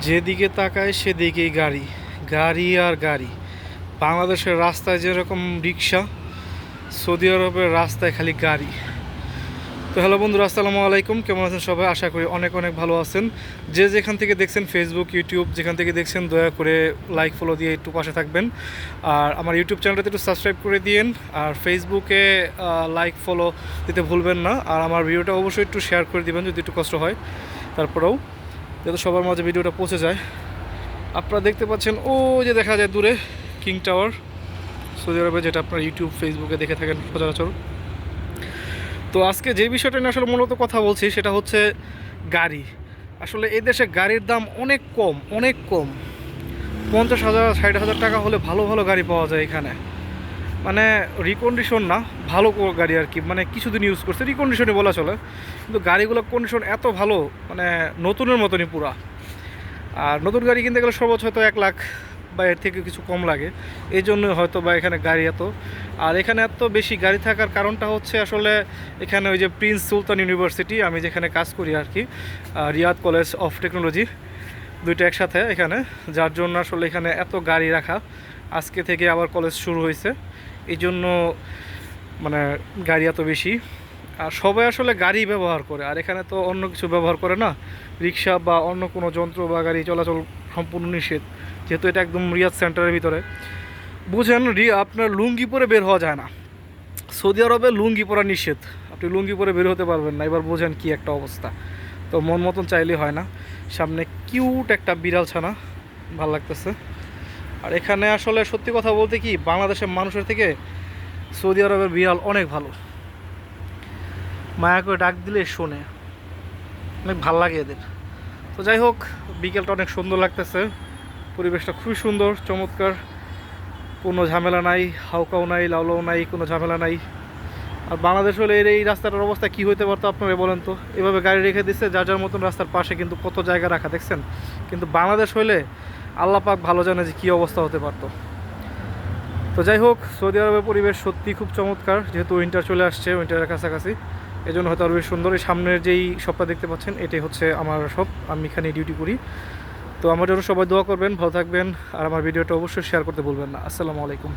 যেদিকে তাকায় সেদিকেই গাড়ি, গাড়ি আর গাড়ি। বাংলাদেশের রাস্তায় যেরকম রিক্সা, সৌদি আরবের রাস্তায় খালি গাড়ি। তো হ্যালো বন্ধুরা, আসসালামু আলাইকুম। কেমন আছেন সবাই? আশা করি অনেক অনেক ভালো আছেন। যে যেখান থেকে দেখছেন, ফেসবুক, ইউটিউব যেখান থেকে দেখছেন, দয়া করে লাইক ফলো দিয়ে একটু পাশে থাকবেন। আর আমার ইউটিউব চ্যানেলটাতে একটু সাবস্ক্রাইব করে দিন। আর ফেসবুকে লাইক ফলো দিতে ভুলবেন না। আর আমার ভিডিওটা অবশ্যই একটু শেয়ার করে দিবেন যদি একটু কষ্ট হয়। তারপরেও যাতে সবার মাঝে ভিডিওটা পৌঁছে যায়। আপনারা দেখতে পাচ্ছেন ও যে দেখা যায় দূরে কিং টাওয়ার, সৌদি আরবে, যেটা আপনারা ইউটিউব ফেসবুকে দেখে থাকেন সচরাচর। তো আজকে যে বিষয়টা নিয়ে আসলে মূলত কথা বলছি সেটা হচ্ছে গাড়ি। আসলে এই দেশে গাড়ির দাম অনেক কম, অনেক কম। 50,000 60,000 টাকা হলে ভালো ভালো গাড়ি পাওয়া যায় এখানে। মানে রিকন্ডিশন না, ভালো গাড়ি আর কি, মানে কিছুদিন ইউজ করছে, রিকন্ডিশনই বলা চলে। কিন্তু গাড়িগুলো কন্ডিশন এত ভালো, মানে নতুনের মতনই পুরা। আর নতুন গাড়ি কিনতে গেলে সর্বোচ্চ হয়তো 1 লাখ বা এর থেকে কিছু কম লাগে। এই জন্য হয়তো বা এখানে গাড়ি এত। আর এখানে এত বেশি গাড়ি থাকার কারণটা হচ্ছে আসলে এখানে ওই যে প্রিন্স সুলতান ইউনিভার্সিটি, আমি যেখানে কাজ করি আর কি, রিয়াদ কলেজ অফ টেকনোলজি, দুইটা একসাথে এখানে, যার জন্য আসলে এখানে এত গাড়ি রাখা। আজকে থেকে আবার কলেজ শুরু হয়েছে, এই জন্য মানে গাড়ি এত বেশি। আর সবাই আসলে গাড়ি ব্যবহার করে, আর এখানে তো অন্য কিছু ব্যবহার করে না। রিক্সা বা অন্য কোনো যন্ত্র বা গাড়ি চলাচল সম্পূর্ণ নিষেধ, যেহেতু এটা একদম রিয়াদ সেন্টারের ভিতরে। বুঝেন, আপনার লুঙ্গি পরে বের হওয়া যায় না। সৌদি আরবে লুঙ্গি পরা নিষেধ, আপনি লুঙ্গি পরে বের হতে পারবেন না। এবার বোঝেন কি একটা অবস্থা। তো মন মতন চাইলেই হয় না। সামনে কিউট একটা বিড়াল ছানা, ভাল লাগতেছে। আর এখানে আসলে সত্যি কথা বলতে কি, বাংলাদেশের মানুষের থেকে সৌদি আরবের বিড়াল অনেক ভালো। মায়া করে ডাক দিলে শোনে, অনেক ভাল লাগে এদের। তো যাই হোক, বিকেলটা অনেক সুন্দর লাগতেছে, পরিবেশটা খুবই সুন্দর, চমৎকার। কোনো ঝামেলা নাই, হাউকাও নাই, লাউলাও নাই, কোনো ঝামেলা নাই। আর বাংলাদেশ হলে এর এই রাস্তাটার অবস্থা কী হইতে পারতো আপনারা বলেন তো? এভাবে গাড়ি রেখে দিচ্ছে যার যার মতন রাস্তার পাশে, কিন্তু কত জায়গা রাখা দেখছেন। কিন্তু বাংলাদেশ হইলে আল্লাহ পাক ভালো জানে যে কী অবস্থা হতে পারতো। তো যাই হোক, সৌদি আরবের পরিবেশ সত্যি খুব চমৎকার, যেহেতু উইন্টার চলে আসছে, উইন্টারের কাছাকাছি, এই জন্য হয়তো আরও বেশ সুন্দর। এই সামনের যেই শপটা দেখতে পাচ্ছেন, এটাই হচ্ছে আমার শপ, আমি এখানে ডিউটি করি। তো আমার জন্য সবাই দোয়া করবেন, ভালো থাকবেন, আর আমার ভিডিওটা অবশ্যই শেয়ার করতে ভুলবেন না। আসসালামু আলাইকুম।